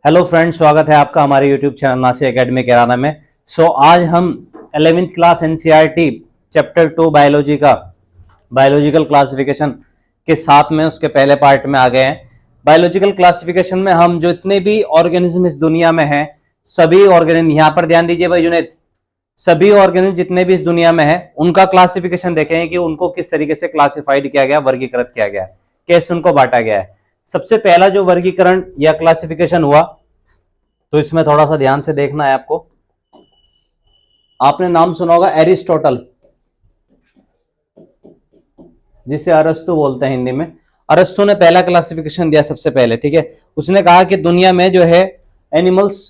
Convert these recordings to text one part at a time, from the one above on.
Hello friends, स्वागत है आपका हमारे यूट्यूब चैनल नासी एकेडमी केराना में। आज हम 11वीं क्लास एनसीईआरटी चैप्टर 2 बायोलॉजी का बायोलॉजिकल क्लासिफिकेशन के साथ में उसके पहले पार्ट में आ गए हैं। बायोलॉजिकल क्लासिफिकेशन में हम जो इतने भी ऑर्गेनिज्म इस दुनिया में हैं, सभी ऑर्गेनिज्म, यहाँ पर ध्यान दीजिए भाई जुनेद, सभी ऑर्गेनिज्म जितने भी इस दुनिया में है उनका क्लासिफिकेशन देखेंगे कि उनको किस तरीके से क्लासिफाइड किया गया, वर्गीकृत किया गया, कैसे उनको बांटा गया है। सबसे पहला जो वर्गीकरण या क्लासिफिकेशन हुआ, तो इसमें थोड़ा सा ध्यान से देखना है आपको। आपने नाम सुना होगा एरिस्टोटल, जिसे अरस्तु बोलते हैं हिंदी में। अरस्तु ने पहला क्लासिफिकेशन दिया सबसे पहले, ठीक है। उसने कहा कि दुनिया में जो है एनिमल्स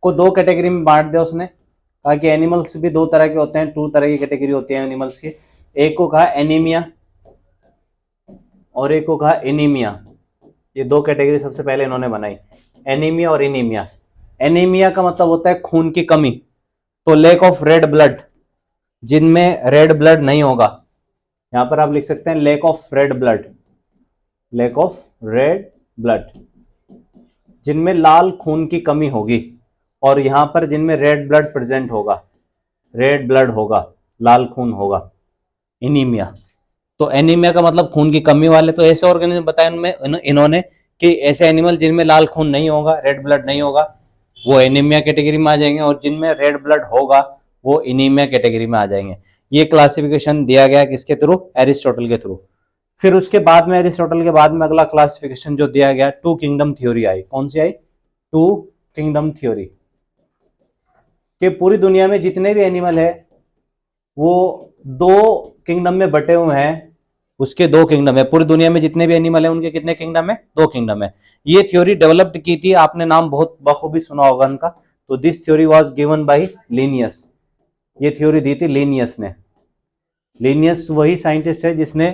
को दो कैटेगरी में बांट दिया। उसने कहा कि एनिमल्स भी दो तरह के होते हैं, 2 तरह की कैटेगरी होती है एनिमल्स की। एक को कहा एनीमिया और एक को कहा एनीमिया। ये 2 कैटेगरी सबसे पहले इन्होंने बनाई, एनीमिया और एनीमिया। एनीमिया का मतलब होता है खून की कमी, तो लैक ऑफ रेड ब्लड, जिनमें रेड ब्लड नहीं होगा। यहां पर आप लिख सकते हैं lack of red blood, lack of red blood, जिनमें लाल खून की कमी होगी। और यहां पर जिनमें रेड ब्लड प्रेजेंट होगा, रेड ब्लड होगा, लाल खून होगा, एनीमिया। तो एनीमिया का मतलब खून की कमी वाले। तो ऐसे ऑर्गेनिज्म बताए उनमें इन्होंने कि ऐसे एनिमल जिनमें लाल खून नहीं होगा, रेड ब्लड नहीं होगा, वो एनीमिया कैटेगरी में आ जाएंगे, और जिनमें रेड ब्लड होगा वो एनीमिया कैटेगरी में आ जाएंगे। ये क्लासिफिकेशन दिया गया किसके थ्रू? एरिस्टोटल के थ्रू। फिर उसके बाद में एरिस्टोटल के बाद में अगला क्लासिफिकेशन जो दिया गया, 2 किंगडम थ्योरी आई। कौन सी आई? 2 किंगडम थ्योरी। कि पूरी दुनिया में जितने भी एनिमल है वो 2 किंगडम में बटे हुए हैं। उसके 2 किंगडम है। पूरी दुनिया में जितने भी एनिमल है उनके कितने किंगडम है? 2 किंगडम है। ये थ्योरी डेवलप्ड की थी, आपने नाम बहुत बखूबी सुना होगा उनका। तो this theory was given by Linnaeus. ये थ्योरी दी थी लिनियस ने। लिनियस वही साइंटिस्ट है जिसने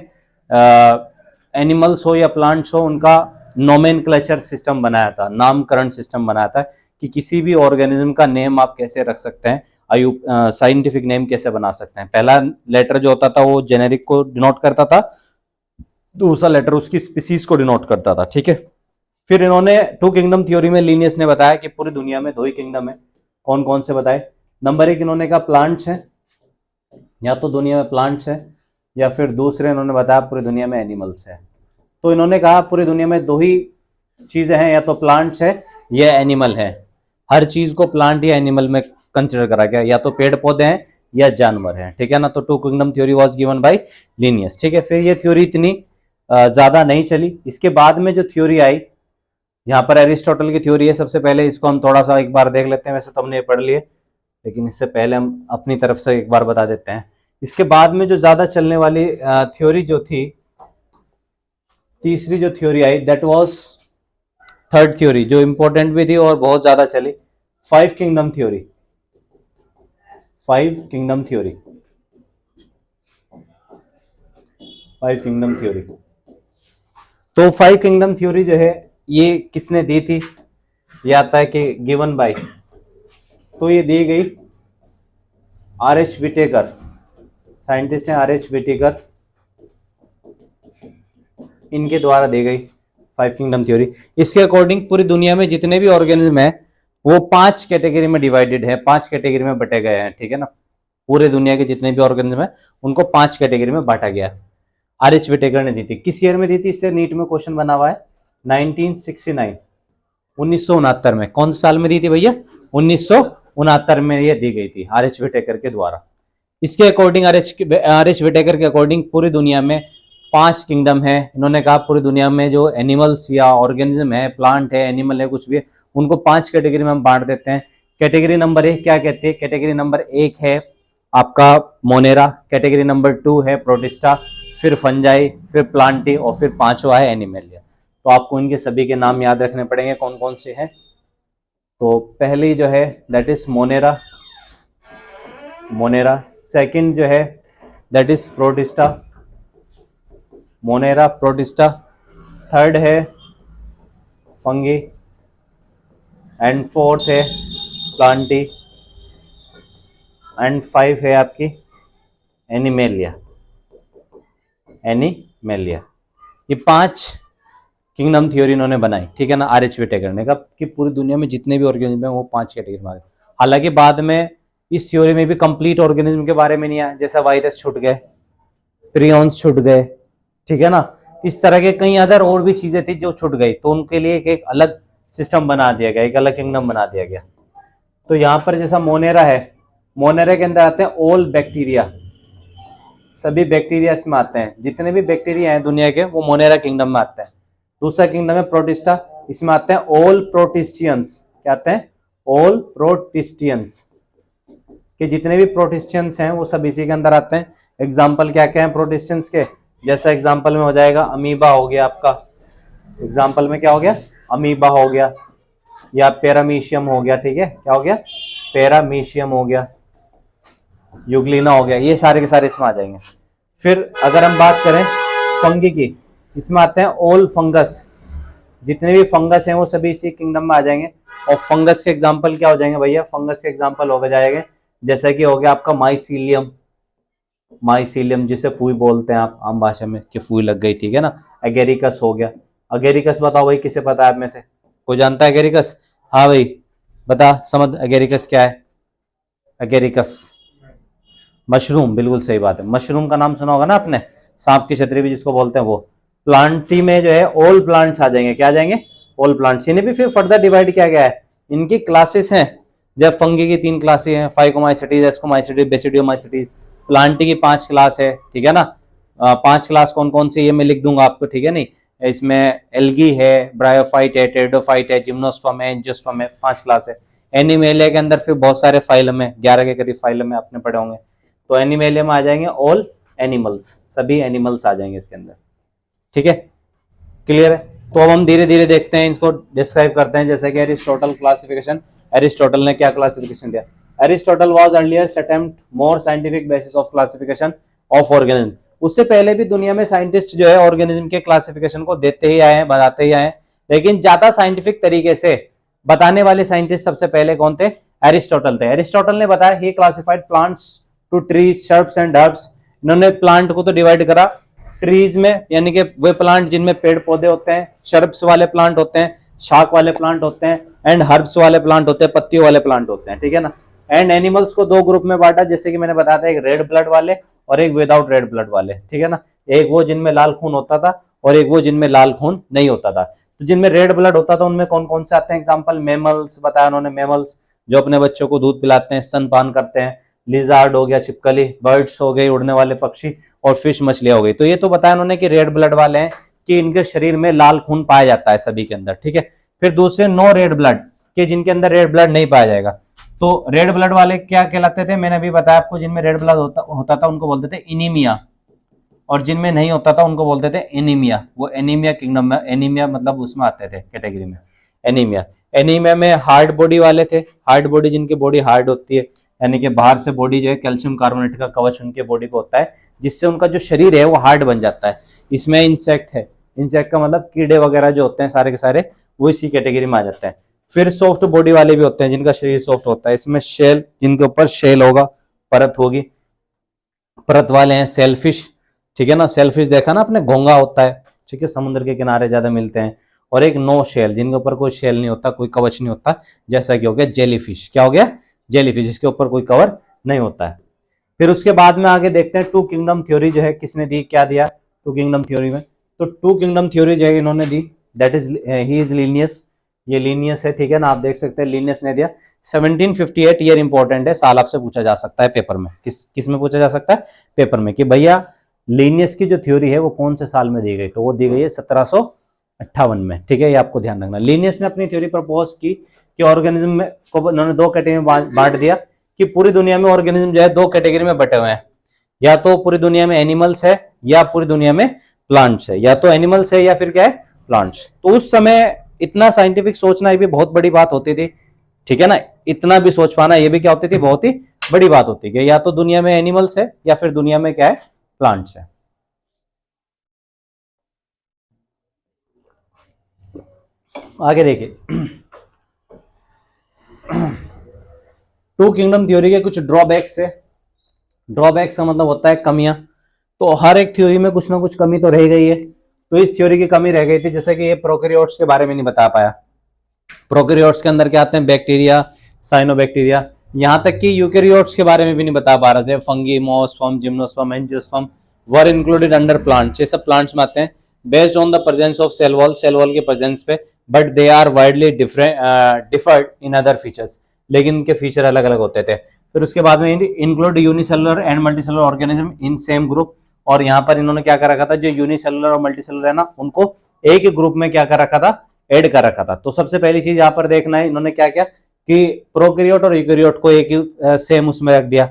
एनिमल्स हो या प्लांट्स हो उनका नोमेनक्लेचर सिस्टम बनाया था, नामकरण सिस्टम बनाया था कि किसी भी ऑर्गेनिज्म का नेम आप कैसे रख सकते हैं, साइंटिफिक नेम कैसे बना सकते हैं। पहला लेटर जो होता था वो जेनेरिक को डिनोट करता था, दूसरा लेटर उसकी स्पीसीज को डिनोट करता था, ठीक है। फिर इन्होंने 2 किंगडम थ्योरी में लिनियस ने बताया कि पूरी दुनिया में 2 ही किंगडम है। कौन कौन से बताए? नंबर 1 इन्होंने कहा प्लांट्स है, या तो दुनिया में प्लांट्स है, या फिर दूसरे इन्होंने बताया पूरी दुनिया में एनिमल्स है। तो इन्होंने कहा पूरी दुनिया में 2 ही चीजें हैं, या तो प्लांट्स है या एनिमल है। हर चीज को प्लांट या एनिमल में कंसिडर करा गया, या तो पेड़ पौधे हैं या जानवर हैं, ठीक है ना। तो 2 kingdom theory was given by Linnaeus, ठीक है। फिर ये थ्योरी इतनी ज्यादा नहीं चली। इसके बाद में जो थ्योरी आई, यहाँ पर एरिस्टोटल की थ्योरी है सबसे पहले, इसको हम थोड़ा सा एक बार देख लेते हैं। वैसे तो हमने ये पढ़ लिए, लेकिन इससे पहले हम अपनी तरफ से एक बार बता देते हैं। इसके बाद में जो ज्यादा चलने वाली थ्योरी जो थी, तीसरी जो theory I, that was third theory, जो इंपॉर्टेंट भी थी और बहुत ज्यादा चली, 5 kingdom theory. 5 kingdom theory, 5 kingdom theory. तो 5 किंगडम थ्योरी जो है ये किसने दी थी? ये आता है कि गिवन बाय, तो ये दी गई आर.एच. विटेकर, साइंटिस्ट हैं आर.एच. विटेकर, इनके द्वारा दी गई 5 किंगडम थ्योरी। इसके अकॉर्डिंग पूरी दुनिया में जितने भी ऑर्गेनिज्म है वो 5 कैटेगरी में डिवाइडेड है, 5 कैटेगरी में बटे गए हैं, ठीक है ना। पूरे दुनिया के जितने भी ऑर्गेनिज्म है उनको 5 कैटेगरी में बांटा गया है। आर.एच. विटेकर ने दी थी। किस ईयर में दी थी? इससे नीट में क्वेश्चन बना हुआ है, 1969, 1969 में। कौन साल में दी थी भैया? 1969 में ये दी गई थी आर.एच. विटेकर के द्वारा। इसके अकॉर्डिंग आर.एच. विटेकर के अकॉर्डिंग पूरी दुनिया में 5 किंगडम है। इन्होंने कहा पूरी दुनिया में जो एनिमल्स या ऑर्गेनिज्म है, प्लांट है, एनिमल है, कुछ भी है, उनको 5 कैटेगरी में हम बांट देते हैं। कैटेगरी नंबर 1 क्या कहती है? कैटेगरी नंबर 1 है आपका मोनेरा, कैटेगरी नंबर 2 है प्रोटिस्टा, फिर फंजाई, फिर प्लांटी, और फिर 5वां है एनिमेलिया। तो आपको इनके सभी के नाम याद रखने पड़ेंगे कौन कौन से हैं। तो पहली जो है that is Monera, Monera. Second जो है that is protista, Monera, protista. Third है फंगी, एंड फोर्थ है प्लांटी, एंड 5 है आपकी एनिमेलिया, एनिमेलिया। ये 5 किंगडम थ्योरी इन्होंने बनाई, ठीक है ना, आर.एच. व्हिटेकर ने, कहा कि पूरी दुनिया में जितने भी ऑर्गेनिज्म है वो 5 कैटेगरी में आ गए। हालांकि बाद में इस थ्योरी में भी कंप्लीट ऑर्गेनिज्म के बारे में नहीं आया, जैसा वायरस छूट गए, प्रियॉन्स छूट गए, ठीक है ना, इस तरह के कई अदर और भी चीजें थी जो छूट गई, तो उनके लिए एक अलग सिस्टम बना दिया गया, एक अलग किंगडम बना दिया गया। तो यहाँ पर जैसा मोनेरा है, मोनेरा के अंदर आते हैं ऑल बैक्टीरिया, सभी बैक्टीरिया इसमें आते हैं, जितने भी बैक्टीरिया हैं दुनिया के वो मोनेरा किंगडम में आते हैं। दूसरा किंगडम है प्रोटिस्टा, इसमें आते हैं ऑल प्रोटिस्टियंस, क्या आते हैं, ऑल प्रोटिस्टियंस, कि जितने भी प्रोटिस्टियंस हैं वो सब इसी के अंदर आते हैं। एग्जाम्पल क्या क्या है प्रोटिस्टियंस के, जैसा एग्जाम्पल में हो जाएगा अमीबा हो गया आपका, एग्जाम्पल में क्या हो गया, अमीबा हो गया, या पैरामीशियम हो गया, ठीक है, क्या हो गया, पैरामीशियम हो गया, यूग्लिना हो गया, ये सारे के सारे इसमें आ जाएंगे। फिर अगर हम बात करें फंगी की, इसमें आते हैं ऑल फंगस, जितने भी फंगस हैं वो सभी इसी किंगडम में आ जाएंगे। और फंगस के एग्जाम्पल क्या हो जाएंगे भैया, फंगस के एग्जाम्पल हो जाएंगे जैसा कि हो गया आपका माइसीलियम, माइसीलियम जिसे फूई बोलते हैं आप आम भाषा में, कि फूई लग गई, ठीक है ना। एगेरिकस हो गया, एगेरिकस बताओ भाई किसे पता है आप में से, कोई जानता है एगेरिकस, हाँ भाई बता समझ, एगेरिकस क्या है, एगेरिकस मशरूम, बिल्कुल सही बात है, मशरूम का नाम सुना होगा ना आपने, सांप की छतरी भी जिसको बोलते हैं वो। प्लांटी में जो है ऑल प्लांट्स आ जाएंगे, क्या आ जाएंगे, ऑल प्लांट्स। इन्हें भी फिर फर्दर डिवाइड किया गया है, इनकी क्लासेस हैं, जब फंगी की 3 क्लासेस हैं, फाइकोमाइसिटीज, एस्कोमाइसिटीज, बेसिडियोमाइसिटीज। प्लांटी की 5 क्लास है, ठीक है ना, 5 क्लास कौन कौन सी ये मैं लिख दूंगा आपको, ठीक है नहीं, इसमें एल्गी है, ब्रायोफाइट है, टेरिडोफाइट है, जिम्नोस्पर्म है, एंजियोस्पर्म है, 5 क्लास है। एनिमेलिया के अंदर फिर बहुत सारे फाइलम है, 11 के करीब फाइलम है, आपने पढ़े होंगे। तो एनिमेलिया में आ जाएंगे ऑल एनिमल्स, सभी एनिमल्स आ जाएंगे इसके अंदर, ठीक है, क्लियर है। तो अब हम धीरे धीरे देखते हैं, इसको डिस्क्राइब करते हैं, जैसे कि एरिस्टोटल क्लासिफिकेशन, एरिस्टोटल ने क्या क्लासिफिकेशन दिया। Aristotle was earlier attempt more scientific basis of classification of organism, उससे पहले भी दुनिया में साइंटिस्ट जो है ऑर्गेनिज्म के क्लासिफिकेशन को देते ही आए हैं, बताते ही आए हैं, लेकिन ज्यादा साइंटिफिक तरीके से बताने वाले साइंटिस्ट सबसे पहले कौन थे, एरिस्टोटल थे। एरिस्टोटल ने बताया he classified plants to trees, shrubs and herbs, इन्होंने प्लांट को तो डिवाइड करा ट्रीज में, यानी कि वे प्लांट जिनमें पेड़ पौधे होते हैं, शर्ब्स वाले प्लांट होते हैं, शाक वाले प्लांट होते हैं, एंड हर्ब्स वाले प्लांट होते हैं, पत्तियों वाले प्लांट होते हैं, ठीक है ना। एंड एनिमल्स को 2 ग्रुप में बांटा, जैसे कि मैंने बताया था, एक रेड ब्लड वाले और एक विदाउट रेड ब्लड वाले, ठीक है ना, एक वो जिनमें लाल खून होता था और एक वो जिनमें लाल खून नहीं होता था। तो जिनमें रेड ब्लड होता था उनमें कौन कौन से आते हैं, एग्जाम्पल मेमल्स बताया उन्होंने, मेमल्स जो अपने बच्चों को दूध पिलाते हैं, स्तनपान करते हैं, लिजार्ड हो गया छिपकली, बर्ड्स हो गए उड़ने वाले पक्षी, और फिश मछलियां हो गई। तो ये तो बताया उन्होंने कि रेड ब्लड वाले हैं, कि इनके शरीर में लाल खून पाया जाता है सभी के अंदर, ठीक है। फिर दूसरे नो रेड ब्लड, कि जिनके अंदर रेड ब्लड नहीं पाया जाएगा। तो रेड ब्लड वाले क्या कहलाते थे, मैंने अभी बताया आपको, जिनमें रेड ब्लड होता था उनको बोलते थे इनीमिया, और जिनमें नहीं होता था उनको बोलते थे एनीमिया। वो एनीमिया किंगडम में, एनीमिया मतलब उसमें आते थे कैटेगरी में, एनीमिया। एनीमिया में हार्ड बॉडी वाले थे, हार्ड बॉडी, जिनकी बॉडी हार्ड होती है, यानी कि बाहर से बॉडी जो है कैल्शियम कार्बोनेट का कवच उनके बॉडी पे होता है, जिससे उनका जो शरीर है वो हार्ड बन जाता है। इसमें इंसेक्ट है, इंसेक्ट का मतलब कीड़े वगैरह जो होते हैं सारे के सारे वो इसी कैटेगरी में आ जाते हैं। फिर सॉफ्ट बॉडी वाले भी होते हैं, जिनका शरीर सॉफ्ट होता है, इसमें शेल, जिनके ऊपर शेल होगा, परत होगी, परत वाले हैं सेलफिश, ठीक है ना, सेलफिश देखा ना आपने, घोंगा होता है, ठीक है, समुद्र के किनारे ज्यादा मिलते हैं। और एक नो शेल, जिनके ऊपर कोई शेल नहीं होता, कोई कवच नहीं होता, जैसा कि हो गया जेलीफिश, क्या हो गया, जेलीफिश, जिसके ऊपर कोई कवर नहीं होता है। फिर उसके बाद में आगे देखते हैं टू किंगडम थ्योरी जो है किसने दी, क्या दिया टू किंगडम थ्योरी में। तो टू किंगडम थ्योरी जो है इन्होंने दी, that is he is Linnaeus, ये लीनियस है, ठीक है ना, आप देख सकते हैं लीनियस ने दिया। 1758 ईयर इंपॉर्टेंट है, साल आपसे पूछा जा सकता है पेपर में, किस में पूछा जा सकता है पेपर में, कि भैया लीनियस की जो थ्योरी है वो कौन से साल में दी गई, तो वो दी गई है 1758 में, ठीक है, ये आपको ध्यान रखना। लीनियस ने अपनी थ्योरी प्रपोज की कि ऑर्गेनिज्म में को उन्होंने 2 कैटेगरी में बांट दिया, कि पूरी दुनिया में ऑर्गेनिज्म जो है 2 कैटेगरी में बटे हुए हैं, या तो पूरी दुनिया में एनिमल्स है या पूरी दुनिया में प्लांट्स है, या तो एनिमल्स है या फिर क्या है प्लांट्स। तो उस समय इतना साइंटिफिक सोचना ये भी बहुत बड़ी बात होती थी, ठीक है ना, इतना भी सोच पाना ये भी क्या होती थी, बहुत ही बड़ी बात होती है, या तो दुनिया में एनिमल्स है या फिर दुनिया में क्या है प्लांट्स है। आगे देखिए टू किंगडम थ्योरी के कुछ ड्रॉबैक्स है, ड्रॉबैक्स का मतलब होता है कमियां, तो हर एक थ्योरी में कुछ ना कुछ कमी तो रह गई है, तो इस थ्योरी की कमी रह गई थी, जैसे कि ये प्रोकैरियोट्स के बारे में नहीं बता पाया। प्रोकैरियोट्स के अंदर क्या आते हैं, बैक्टीरिया, साइनोबैक्टीरिया, यहां तक कि यूकैरियोट्स के बारे में भी नहीं बता पा रहे थे। फंगी, मोस्पर्म, gymnosperm, angiosperm were included under plants, ये सब प्लांट्स में आते हैं based on the presence of cell wall के प्रेजेंस पे, but they are widely differed in other features, लेकिन इनके फीचर अलग अलग होते थे। फिर उसके बाद में include unicellular and multicellular organism in same group, और यहाँ पर इन्होंने क्या कर रखा था, जो यूनिसेलुलर और मल्टीसेलुलर है ना, उनको एक ही ग्रुप में क्या कर रखा था, ऐड कर रखा था। तो सबसे पहली चीज यहाँ पर देखना है, इन्होंने क्या किया कि प्रोकैरियोट और यूकैरियोट को एक ही सेम उसमें रख दिया,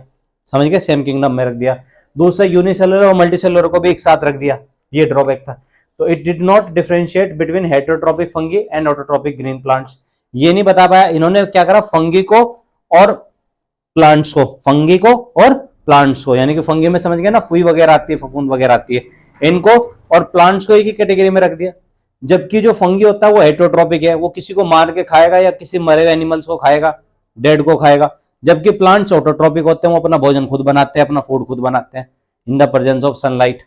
समझ गए, सेम किंगडम में रख दिया। दूसरा यूनिसेलुलर और मल्टीसेलुलर को भी एक साथ रख दिया, ये ड्रॉबैक था। तो it did not differentiate between heterotrophic fungi and autotrophic green plants, ये नहीं बता पाया। इन्होंने क्या करा, फंगी को और प्लांट्स को, फंगी को और प्लांट्स को, यानी कि फंगी में समझ गए ना, फुई वगैरह आती है, फफूंद वगैरह आती है, इनको और प्लांट्स को एक ही कैटेगरी में रख दिया। जबकि जो फंगी होता है वो हेटेरोट्रॉपिक है, वो किसी को मार के खाएगा या किसी मरे हुए एनिमल्स को खाएगा, डेड को खाएगा। जबकि प्लांट्स ऑटोट्रॉपिक होते हैं, वो अपना भोजन खुद बनाते हैं, अपना फूड खुद बनाते हैं in the presence of sunlight,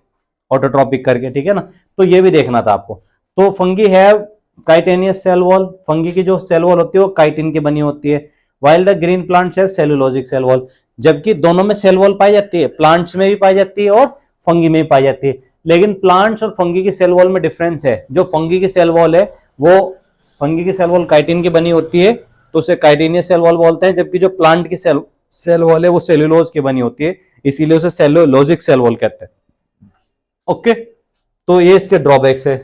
autotrophic करके, ठीक है ना। तो ये भी देखना था आपको। तो fungi have chitinous cell wall, fungi की जो सेल वॉल होती है वो काइटिन की बनी होती है, while the green plants have cellulosic cell wall, जबकि दोनों में सेल वॉल पाई जाती है, प्लांट्स में भी पाई जाती है और फंगी में भी पाई जाती है। लेकिन प्लांट्स और फंगी की सेल वॉल में डिफरेंस है। जो फंगी की सेल वॉल है वो, फंगी की सेल वॉल काइटिन की बनी होती है, तो उसे काइटिनियस सेल वॉल बोलते हैं, जबकि जो प्लांट की सेल वॉल है वो सेलुलोज की बनी होती है, इसीलिए उसे सेलुलोजिक सेल वॉल कहते हैं। ओके, तो ये इसके ड्रॉबैक्स है।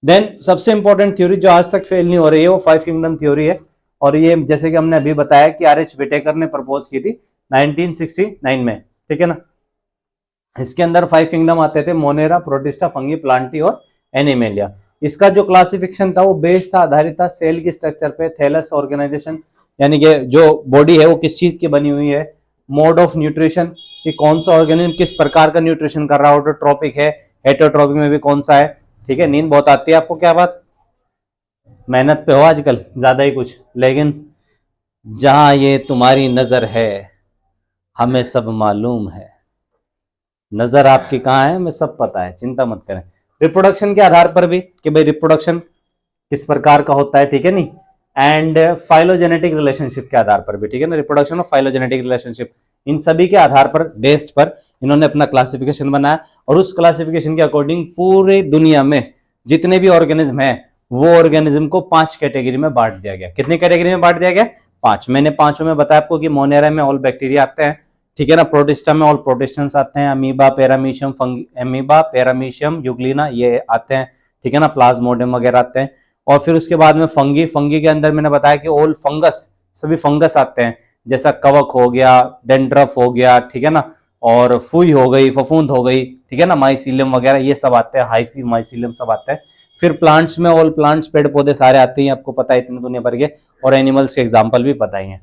देन सबसे इंपॉर्टेंट थ्योरी जो आज तक फेल नहीं हो रही है वो 5 किंगडम थ्योरी है, और ये जैसे कि हमने अभी बताया कि आर एच विटेकर ने प्रपोज की थी 1969 में, ठीक है ना। इसके अंदर 5 किंगडम आते थे, मोनेरा, प्रोटिस्टा, फंगी, प्लांटी और एनिमेलिया। इसका जो क्लासिफिकेशन था वो बेस्ड था, आधारित था सेल की स्ट्रक्चर पे, थैलस ऑर्गेनाइजेशन, यानी कि जो बॉडी है वो किस चीज की बनी हुई है, मोड ऑफ न्यूट्रिशन कि कौन सा ऑर्गेनिज्म किस प्रकार का न्यूट्रिशन कर रहा है, ऑटोट्रॉपिक है, हेटेरोट्रॉपिक में भी कौन सा है, ठीक है। नींद बहुत आती है आपको, क्या बात, मेहनत पे हो आजकल ज्यादा ही कुछ, लेकिन जहां ये तुम्हारी नजर है हमें सब मालूम है, नजर आपकी कहाँ है हमें सब पता है, चिंता मत करें। रिप्रोडक्शन के आधार पर भी कि भाई रिप्रोडक्शन किस प्रकार का होता है, ठीक है नहीं, एंड फाइलोजेनेटिक रिलेशनशिप के आधार पर भी, ठीक है ना, रिप्रोडक्शन और फाइलोजेनेटिक रिलेशनशिप, इन सभी के आधार पर बेस्ड पर इन्होंने अपना क्लासिफिकेशन बनाया, और उस क्लासिफिकेशन के अकॉर्डिंग पूरे दुनिया में जितने भी ऑर्गेनिज्म है वो ऑर्गेनिज्म को 5 कैटेगरी में बांट दिया गया। कितनी कैटेगरी में बांट दिया गया, 5। मैंने 5 में बताया आपको कि मोनेरा में ऑल बैक्टीरिया आते हैं, ठीक है ना, प्रोटिस्टा में ऑल प्रोटिस्टेंस आते हैं, amoeba, paramecium, amoeba, paramecium, Euglena ये आते हैं, ठीक है ना, प्लाज्मोडियम वगैरह आते हैं। और फिर उसके बाद में फंगी के अंदर मैंने बताया कि ऑल फंगस, सभी फंगस आते हैं, जैसा कवक हो गया, डेंड्रफ हो गया, ठीक है ना, और फुई हो गई, फफूंद हो गई, ठीक है ना, माइसीलियम वगैरह ये सब आते हैं, हाइफी, माइसीलियम सब आते हैं। फिर प्लांट्स में ऑल प्लांट्स, पेड़ पौधे सारे आते हैं, आपको पता है इतने दुनिया भर के, और एनिमल्स के एग्जाम्पल भी पता ही है।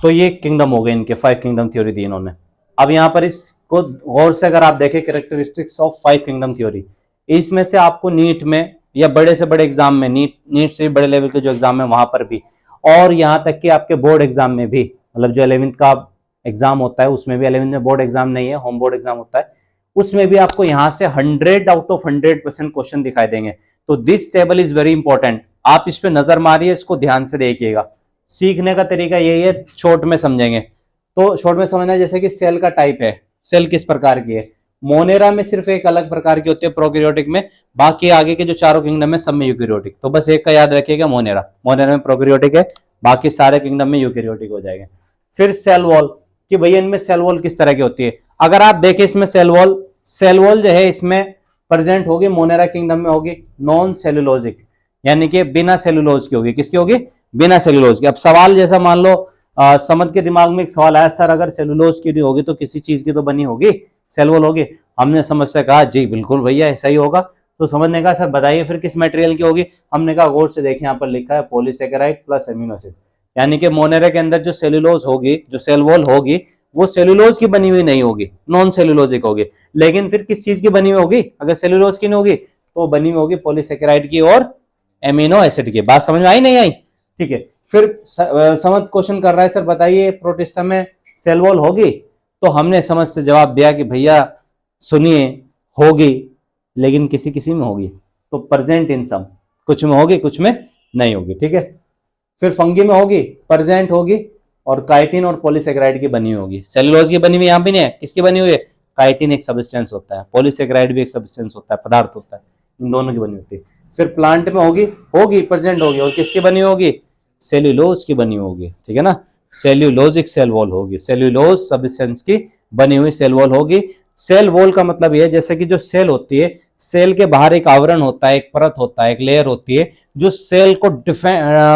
तो ये किंगडम हो गए इनके, 5 किंगडम थ्योरी दी इन्होंने। अब यहाँ पर इसको गौर से अगर आप देखें कैरेक्टरिस्टिक्स ऑफ 5 किंगडम थ्योरी, इसमें से आपको नीट में या बड़े से बड़े एग्जाम में, नीट से बड़े लेवल के जो एग्जाम है वहां पर भी, और यहाँ तक कि आपके बोर्ड एग्जाम में भी, मतलब जो 11th का एग्जाम होता है उसमें भी, 11th में बोर्ड एग्जाम नहीं है, होम बोर्ड एग्जाम होता है, उसमें भी आपको यहाँ से 100 आउट ऑफ 100% क्वेश्चन दिखाई देंगे। तो this table is very important, आप इस पे नजर मारिए, इसको ध्यान से देखिएगा। सीखने का तरीका यही है, शॉर्ट में समझेंगे। तो शॉर्ट में समझना है, जैसे कि सेल का टाइप है, सेल किस प्रकार की है, मोनेरा में सिर्फ एक अलग प्रकार की होती है, प्रोकैरियोटिक में, बाकी आगे के जो चारों किंगडम है सब में यूकैरियोटिक। तो बस एक का याद रखिएगा, मोनेरा में प्रोकैरियोटिक है, बाकी सारे किंगडम में यूकैरियोटिक हो जाएगा। फिर सेल वॉल, कि भैया इनमें सेल वॉल किस तरह की होती है। अगर आप देखें इसमें सेल वॉल जो है इसमें प्रेजेंट होगी, मोनेरा किंगडम में होगी नॉन सेलुलोजिक, यानी कि बिना सेलुलोज की होगी। किसकी होगी, बिना सेलुलोज की। अब सवाल जैसा मान लो समझ के दिमाग में एक सवाल आया, सर अगर सेलुलोज की नहीं होगी तो किसी चीज की तो बनी होगी, सेल वॉल होगी। हमने समझ से कहा जी बिल्कुल भैया ऐसा ही होगा। तो समझने का सर बताइए फिर किस मटेरियल की होगी। हमने कहा गौर से देखें, यहाँ पर लिखा है पॉलीसेकेराइड प्लस एमिनो एसिड, यानी कि मोनेरा के अंदर जो सेलुलोज होगी, जो सेल वॉल होगी, वो सेलुलोज की बनी हुई नहीं होगी, नॉन सेलुलोजिक होगी। लेकिन फिर किस चीज की बनी हुई होगी, अगर सेलुलोज की नहीं होगी तो बनी हुई होगी पॉलीसेकेराइड की और एमिनो एसिड की। बात समझ में आई नहीं आई, ठीक है। फिर समझ क्वेश्चन कर रहा है, सर बताइए प्रोटिस्टा में सेल वॉल होगी। तो हमने समझ से जवाब दिया कि भैया सुनिए होगी, लेकिन किसी किसी में होगी। तो प्रेजेंट इन सम, कुछ में होगी कुछ में नहीं होगी, ठीक है। फिर फंगी में होगी, प्रेजेंट होगी, और काइटिन और पॉलीसेकेराइड की बनी हुई होगी। सेलुलोज की बनी हुई यहाँ भी नहीं है, किसकी बनी हुई है? काइटिन एक सब्सटेंस होता है, पॉलीसेकेराइड भी एक सब्सटेंस होता है, पदार्थ होता है, इन दोनों की बनी होती है। फिर प्लांट में होगी, होगी प्रेजेंट होगी, और किसकी बनी होगी? सेल्यूलोज की बनी होगी, ठीक है ना। सेल्यूलोजिक सेल वॉल होगी, सेल्यूलोज सब्सटेंस की बनी हुई सेल वॉल होगी। सेल वॉल का मतलब यह है जैसे कि जो सेल होती है, सेल के बाहर एक आवरण होता है, एक परत होता है, एक लेयर होती है, जो सेल को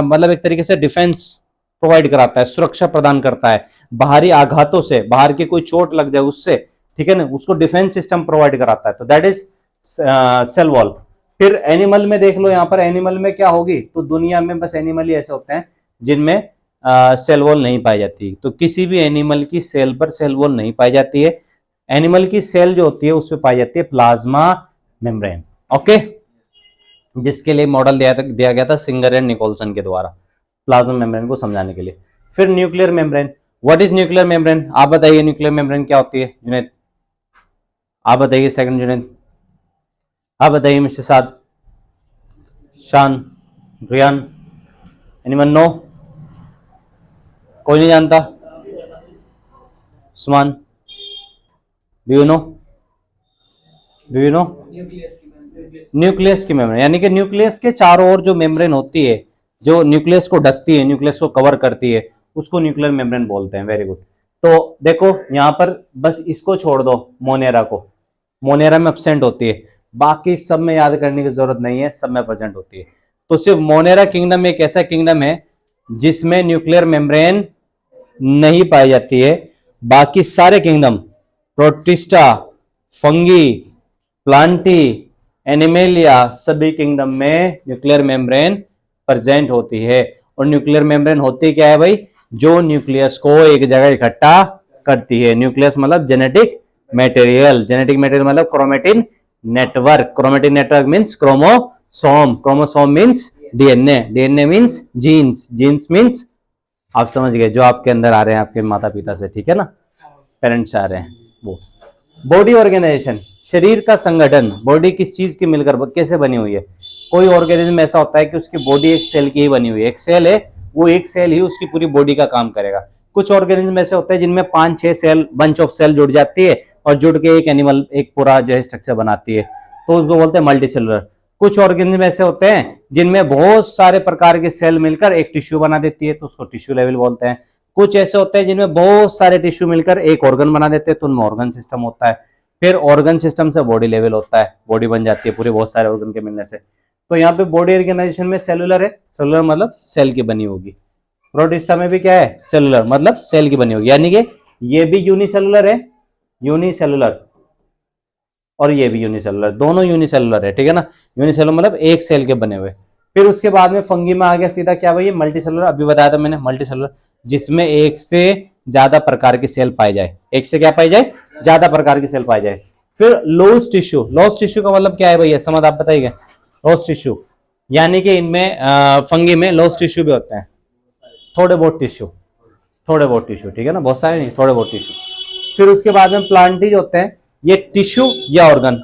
मतलब एक तरीके से डिफेंस प्रोवाइड कराता है, सुरक्षा प्रदान करता है बाहरी आघातों से, बाहर की कोई चोट लग जाए उससे, ठीक है ना, उसको डिफेंस सिस्टम प्रोवाइड कराता है। तो दैट इज सेल वॉल। फिर एनिमल में देख लो, यहाँ पर एनिमल में क्या होगी? तो दुनिया में बस एनिमल ही ऐसे होते हैं जिनमें सेल वॉल नहीं पाई जाती। तो किसी भी एनिमल की सेल पर सेल वॉल नहीं पाई जाती है। एनिमल की सेल जो होती है उसमें पाई जाती है प्लाज्मा मेम्ब्रेन, ओके, जिसके लिए मॉडल दिया गया था सिंगर एंड निकोलसन के द्वारा प्लाज्मा मेम्ब्रेन को समझाने के लिए। फिर nuclear membrane, what is nuclear membrane? आप बताइए न्यूक्लियर मेम्ब्रेन क्या होती है? जुनैद आप बताइए, सेकंड जुनैद आप बताइए, मिस्टर साद, शान, रियान, एनीवन नो? कोई नहीं जानता? Usman, do you know? Do you know? Nucleus की मेम्ब्रेन, यानी कि न्यूक्लियस के चारों ओर जो मेम्ब्रेन होती है, जो न्यूक्लियस को ढकती है, न्यूक्लियस को कवर करती है, उसको न्यूक्लियर मेम्ब्रेन बोलते हैं। Very good. तो देखो यहाँ पर बस इसको छोड़ दो, मोनेरा को, मोनेरा में एब्सेंट होती है, बाकी सब में याद करने की जरूरत नहीं है, सब में प्रेजेंट होती है। तो सिर्फ मोनेरा किंगडम एक ऐसा किंगडम है जिसमें न्यूक्लियर मेम्ब्रेन नहीं पाई जाती है। बाकी सारे kingdom, protista, fungi, Plantae, animalia, सभी किंगडम में न्यूक्लियर मेम्ब्रेन प्रेजेंट होती है। और न्यूक्लियर मेम्ब्रेन होती क्या है भाई? जो न्यूक्लियस को एक जगह इकट्ठा करती है। न्यूक्लियस मतलब जेनेटिक मटेरियल, जेनेटिक मटेरियल मतलब chromatin network, chromatin network means chromosome, chromosome means DNA, DNA means genes, genes means आप समझ गए जो आपके अंदर आ रहे हैं आपके माता पिता से, ठीक है ना, पेरेंट्स आ रहे हैं वो। बॉडी ऑर्गेनाइजेशन, शरीर का संगठन, बॉडी किस चीज की मिलकर कैसे बनी हुई है? कोई ऑर्गेनिज्म ऐसा होता है कि उसकी बॉडी एक सेल की ही बनी हुई है, एक सेल है, वो एक सेल ही उसकी पूरी बॉडी का काम करेगा। कुछ ऑर्गेनिज्म ऐसे होते हैं जिनमें 5-6 सेल, बंच ऑफ सेल जुड़ जाती है और जुड़ के एक एनिमल, एक पूरा जो है स्ट्रक्चर बनाती है, तो उसको बोलते हैं मल्टीसेलुलर। कुछ ऑर्गेनिज्म ऐसे होते हैं जिनमें बहुत सारे प्रकार के सेल मिलकर एक टिश्यू बना देती है, तो उसको टिश्यू लेवल बोलते हैं। कुछ ऐसे होते हैं जिनमें बहुत सारे टिश्यू मिलकर एक ऑर्गन बना देते हैं, तो उनमें ऑर्गन सिस्टम होता है। फिर ऑर्गन सिस्टम से बॉडी लेवल होता है, बॉडी बन जाती है पूरे बहुत सारे ऑर्गन के मिलने से। तो यहाँ पे बॉडी ऑर्गेनाइजेशन में सेलुलर है, सेलुलर मतलब सेल की बनी होगी। प्रोटिस्टा में भी क्या है? सेलुलर मतलब सेल की बनी होगी, यानी कि ये भी यूनिसेलुलर है, यूनिसेलुलर, और ये भी यूनिसेलुलर, दोनों यूनिसेलुलर है, ठीक है ना। यूनिसेलुलर मतलब एक सेल के बने हुए। फिर उसके बाद में फंगी में आ गया सीधा क्या भाई? मल्टीसेलुलर, अभी बताया था मैंने, मल्टीसेलुलर, जिसमें एक से ज्यादा प्रकार के सेल पाए जाए, एक से क्या पाई जाए? ज्यादा प्रकार के सेल पाए जाए। फिर लॉस टिश्यू, लॉस टिश्यू का मतलब क्या है भैया? समझ आप बताइए। लॉस टिश्यू यानी कि इनमें फंगी में लॉस टिश्यू भी होते हैं, थोड़े बहुत टिश्यू, थोड़े बहुत टिश्यू, ठीक है ना, बहुत सारे नहीं, थोड़े बहुत टिश्यू। फिर उसके बाद में प्लांटीज होते हैं, ये टिश्यू या ऑर्गन,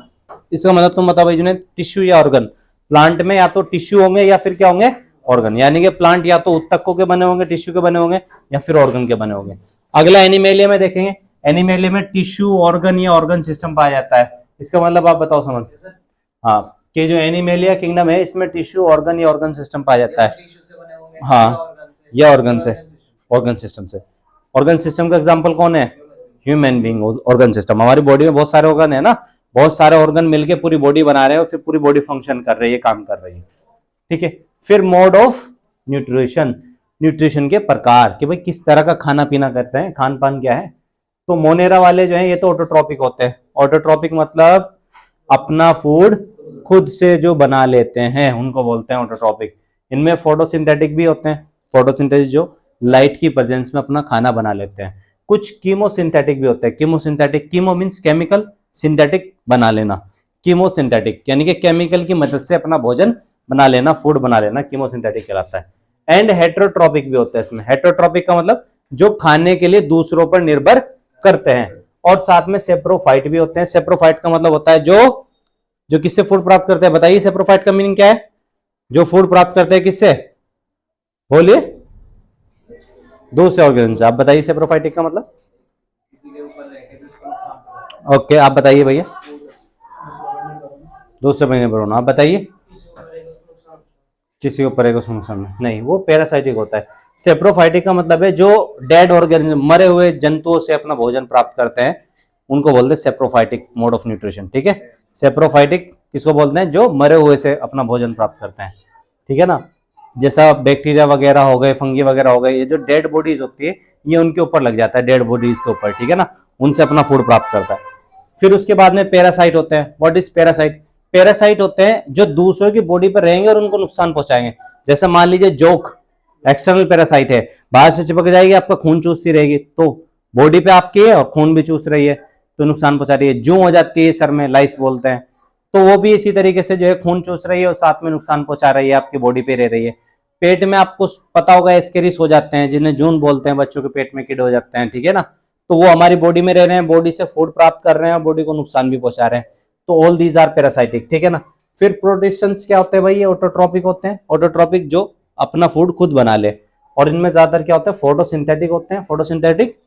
इसका मतलब तुम बताओ भाई, टिश्यू या ऑर्गन। प्लांट में या तो टिश्यू होंगे या फिर क्या होंगे? ऑर्गन, यानी कि प्लांट या तो उत्तकों के बने होंगे, टिश्यू के बने होंगे, या फिर ऑर्गन के बने होंगे। अगला एनिमेलिया में देखेंगे, एनिमेलिया में टिश्यू, ऑर्गन या ऑर्गन सिस्टम पाया जाता है। इसका मतलब आप बताओ समझ। हाँ, कि जो एनिमेलिया किंगडम है इसमें टिश्यू, ऑर्गन या ऑर्गन सिस्टम पाया जाता है। हाँ, या ऑर्गन से, ऑर्गन सिस्टम से। ऑर्गन सिस्टम का एग्जांपल कौन है? Human being organ system. हमारी बॉडी में बहुत सारे ऑर्गन है ना, बहुत सारे ऑर्गन मिलके पूरी बॉडी बना रहे हैं और फिर पूरी बॉडी फंक्शन कर रही है, काम कर रही है, ठीक है। फिर मोड ऑफ न्यूट्रिशन, न्यूट्रिशन के प्रकार कि भाई किस तरह का खाना पीना करते हैं, खान पान क्या है। तो मोनेरा वाले जो है ये तो ऑटोट्रॉपिक होते हैं। ऑटोट्रॉपिक मतलब अपना फूड खुद से जो बना लेते हैं उनको बोलते हैं ऑटोट्रॉपिक। इनमें फोटोसिंथेटिक भी होते हैं, फोटोसिंथेसिस जो लाइट की प्रेजेंस में अपना खाना बना लेते हैं। कुछ कीमोसिंथेटिक भी होते हैं, chemosynthetic, chemo means chemical, synthetic बना लेना, कीमोसिंथेटिक यानी कि केमिकल की मदद से अपना भोजन बना लेना, फूड बना लेना, कीमोसिंथेटिक कहलाता है। एंड हेटेरोट्रॉपिक भी होता है इसमें। हेटेरोट्रॉपिक का मतलब जो खाने के लिए दूसरों पर निर्भर करते हैं। और साथ में सेप्रोफाइट भी होते हैं। सेप्रोफाइट का मतलब होता है जो जो किससे फूड प्राप्त करते हैं, बताइए सेप्रोफाइट का मीनिंग क्या है? जो फूड प्राप्त करते हैं किससे, बोलिए, दूसरे ऑर्गेनिज्म से। आप बताइए सेप्रोफाइटिक का मतलब। ओके, आप बताइए भैया, दूसरे महीने पर होना। आप बताइए, किसी को पड़ेगा उसको नुकसान नहीं, वो पैरासाइटिक होता है। सेप्रोफाइटिक का मतलब है जो डेड ऑर्गेनिज्म, मरे हुए जंतुओं से अपना भोजन प्राप्त करते हैं, उनको बोलते हैं सेप्रोफाइटिक मोड ऑफ न्यूट्रिशन। ठीक है, सेप्रोफाइटिक किसको बोलते हैं, जो मरे हुए से अपना भोजन प्राप्त करते हैं। ठीक है ना, जैसा बैक्टीरिया वगैरह हो गए, फंगी वगैरह हो गए, ये जो डेड बॉडीज होती है ये उनके ऊपर लग जाता है, डेड बॉडीज के ऊपर। ठीक है ना, उनसे अपना फूड प्राप्त करता है। फिर उसके बाद में पैरासाइट होते हैं। What is parasite? पैरासाइट होते हैं जो दूसरों की बॉडी पर रहेंगे और उनको नुकसान पहुंचाएंगे। जैसे मान लीजिए जोक एक्सटर्नल पैरासाइट है, बाहर से चिपक जाएगी, आपका खून चूसती रहेगी, तो बॉडी पे आपकी है और खून भी चूस रही है, तो नुकसान पहुंचा रही है। जू हो जाती है सर में, लाइस बोलते हैं, तो वो भी इसी तरीके से जो है खून चूस रही है और साथ में नुकसान पहुंचा रही है, आपकी बॉडी पे रह रही है। पेट में आपको पता होगा एस्केरिस हो जाते हैं, जिन्हें जून बोलते हैं, बच्चों के पेट में कीड़े हो जाते हैं। ठीक है ना, तो वो हमारी बॉडी में रह रहे हैं, बॉडी से फूड प्राप्त कर रहे हैं, बॉडी को नुकसान भी पहुंचा रहे हैं, तो ऑल दीज आर पैरासाइटिक। ठीक है ना। फिर प्रोटिस्टेंस क्या होते हैं भाई, ये ऑटोट्रॉपिक होते हैं। ऑटोट्रॉपिक जो अपना फूड खुद बना ले, और इनमें ज्यादातर क्या होता है, फोटोसिंथेटिक होते हैं। फोटोसिंथेटिक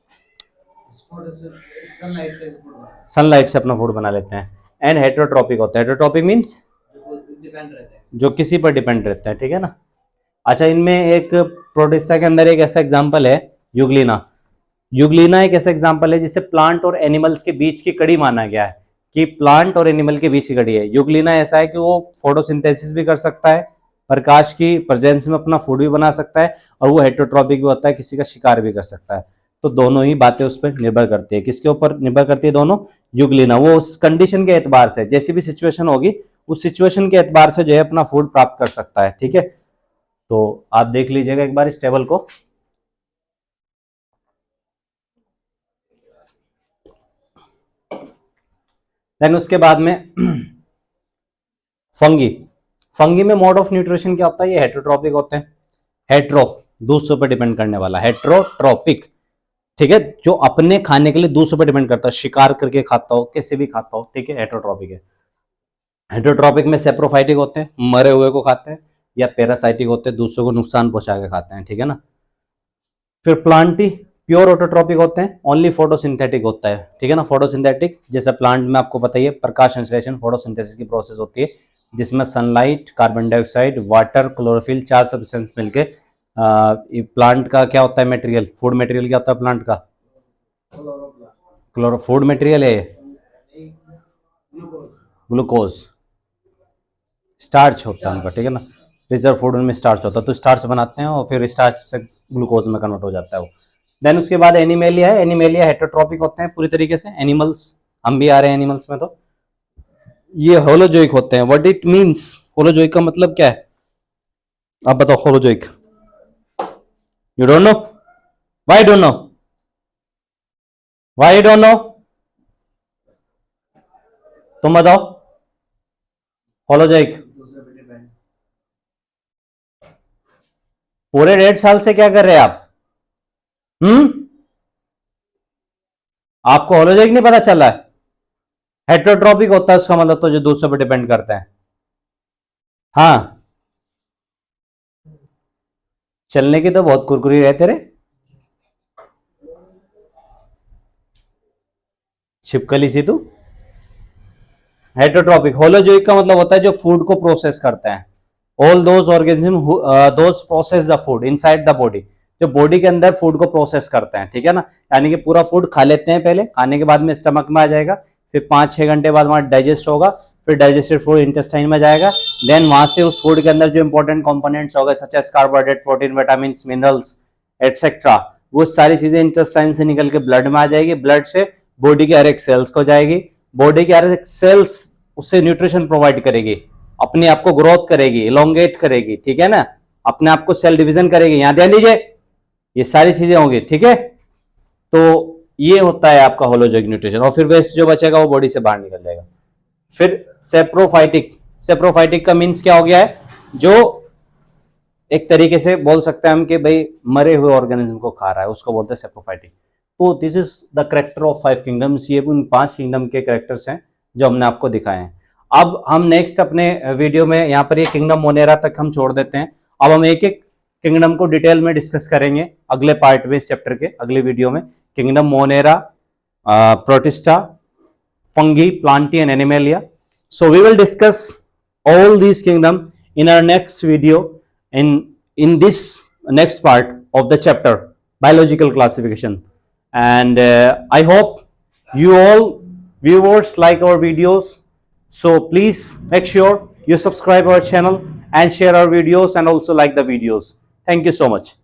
सनलाइट से अपना फूड बना लेते हैं। एंड हेटरोट्रॉपिक होते हैं। हेटरोट्रॉपिक मींस जो किसी पर डिपेंड रहते हैं। ठीक है ना। अच्छा, इनमें एक प्रोटिस्टा के अंदर एक ऐसा एग्जांपल है यूग्लिना। यूग्लिना एक ऐसा एग्जांपल है जिसे प्लांट और एनिमल्स के बीच की कड़ी माना गया है, कि प्लांट और एनिमल के बीच की कड़ी है। यूग्लिना ऐसा है कि वो फोटोसिंथेसिस भी कर सकता है, प्रकाश की प्रेजेंस में अपना फूड भी बना सकता है, और वो हेटरोट्रॉपिक भी होता है, किसी का शिकार भी कर सकता है। तो दोनों ही बातें उस पर निर्भर करती है। किसके ऊपर निर्भर करती है? दोनों। यूग्लिना वो उस कंडीशन के एतबार से, जैसी भी सिचुएशन होगी उस सिचुएशन के एतबार से जो है अपना फूड प्राप्त कर सकता है। ठीक है, तो आप देख लीजिएगा एक बार इस टेबल को। देन उसके बाद में फंगी। फंगी में मोड ऑफ न्यूट्रिशन क्या होता है? ये हेटरोट्रॉपिक होते हैं। हेट्रो, दूसरों पर डिपेंड करने वाला, हेट्रोट्रॉपिक। ठीक है, जो अपने खाने के लिए दूसरों पर डिपेंड करता है, शिकार करके खाता हो, कैसे भी खाता हो। ठीक है, हेटरोट्रॉपिक है। हेटरोट्रॉपिक में सेप्रोफाइटिक होते हैं, मरे हुए को खाते हैं, या पैरासाइटिक होते हैं, दूसरों को नुकसान पहुंचा के खाते हैं। ठीक है ना। फिर प्लांटी, प्योर ऑटोट्रॉपिक होते हैं, ओनली फोटोसिंथेटिक होता है। ठीक है ना, फोटोसिंथेटिक जैसे प्लांट में आपको पता ही है, प्रकाश संश्लेषण फोटोसिंथेसिस की प्रोसेस होती है, जिसमें sunlight, carbon dioxide, water, chlorophyll, चार सब्सटेंस मिलके प्लांट का क्या होता है मटेरियल, फूड मटेरियल क्या होता है प्लांट का? क्लोरो फूड मटेरियल है ग्लूकोज, स्टार्च होता है उनका। ठीक है ना, रिजर्व फूड उनमें स्टार्च होता है, तो स्टार्च बनाते हैं और फिर स्टार्च से ग्लूकोज में कन्वर्ट हो जाता है वो। देन उसके बाद एनिमेलिया है। एनिमेलिया हेटरोट्रॉपिक होते हैं पूरी तरीके से, एनिमल्स, हम भी आ रहे हैं एनिमल्स में। तो ये होलोजोइक होते हैं। व्हाट इट मींस, होलोजोइक का मतलब क्या है? आप बताओ holozoic. You don't know? Why don't know? Why don't know? तुम बताओ होलोजोइक। पूरे 1.5 साल से क्या कर रहे हैं आप? आपको होलोजोइक नहीं पता चला है? हेटरोट्रॉपिक होता है उसका मतलब, तो जो दूसरों पर डिपेंड करता है। हाँ, चलने की तो बहुत कुरकुरी रहते रे, छिपकली सी तू। हेटरोट्रॉपिक। होलोजोइक का मतलब होता है जो फूड को प्रोसेस करते हैं। All those organism those process the food inside the body, जो बॉडी के अंदर फूड को प्रोसेस करते हैं। ठीक है ना, यानी कि पूरा फूड खा लेते हैं पहले, खाने के बाद में स्टमक में आ जाएगा, फिर 5-6 घंटे बाद वहां डाइजेस्ट होगा, फिर डाइजेस्टेड फूड इंटेस्टाइन में जाएगा। देन वहां से उस फूड के अंदर जो इंपॉर्टेंट कंपोनेंट्स हो गए such as carbohydrate, protein, vitamin, minerals etcetera, वो सारी चीजें इंटेस्टाइन से निकल के ब्लड में आ जाएगी, ब्लड से बॉडी के हर एक सेल्स को जाएगी, बॉडी के हर एक सेल्स उससे न्यूट्रिशन प्रोवाइड करेगी, अपने आप को ग्रोथ करेगी, इलोंगेट करेगी। ठीक है ना, अपने आप को सेल डिवीजन करेगी। यहां ध्यान दीजिए, ये सारी चीजें होंगी। ठीक है, तो ये होता है आपका होलोजोइक न्यूट्रिशन, और फिर वेस्ट जो बचेगा वो बॉडी से बाहर निकल जाएगा। फिर सेप्रोफाइटिक। सेप्रोफाइटिक का मीन्स क्या हो गया है? जो एक तरीके से बोल सकते हैं हम कि भाई मरे हुए ऑर्गेनिज्म को खा रहा है, उसको बोलते हैं सेप्रोफाइटिक। तो this is the character of 5 kingdoms. ये उन 5 किंगडम के करेक्टर्स हैं जो हमने आपको दिखाए हैं। अब हम नेक्स्ट अपने वीडियो में यहाँ पर ये किंगडम मोनेरा तक हम छोड़ देते हैं। अब हम एक एक किंगडम को डिटेल में डिस्कस करेंगे अगले पार्ट में, इस चैप्टर के अगले वीडियो में। Kingdom Monera, protista, fungi, plantae and animalia. So we will discuss all these kingdom in our next video, in this next part of the chapter biological classification. And I hope you all viewers like our videos. So please make sure you subscribe our channel and share our videos and also like the videos. Thank you so much.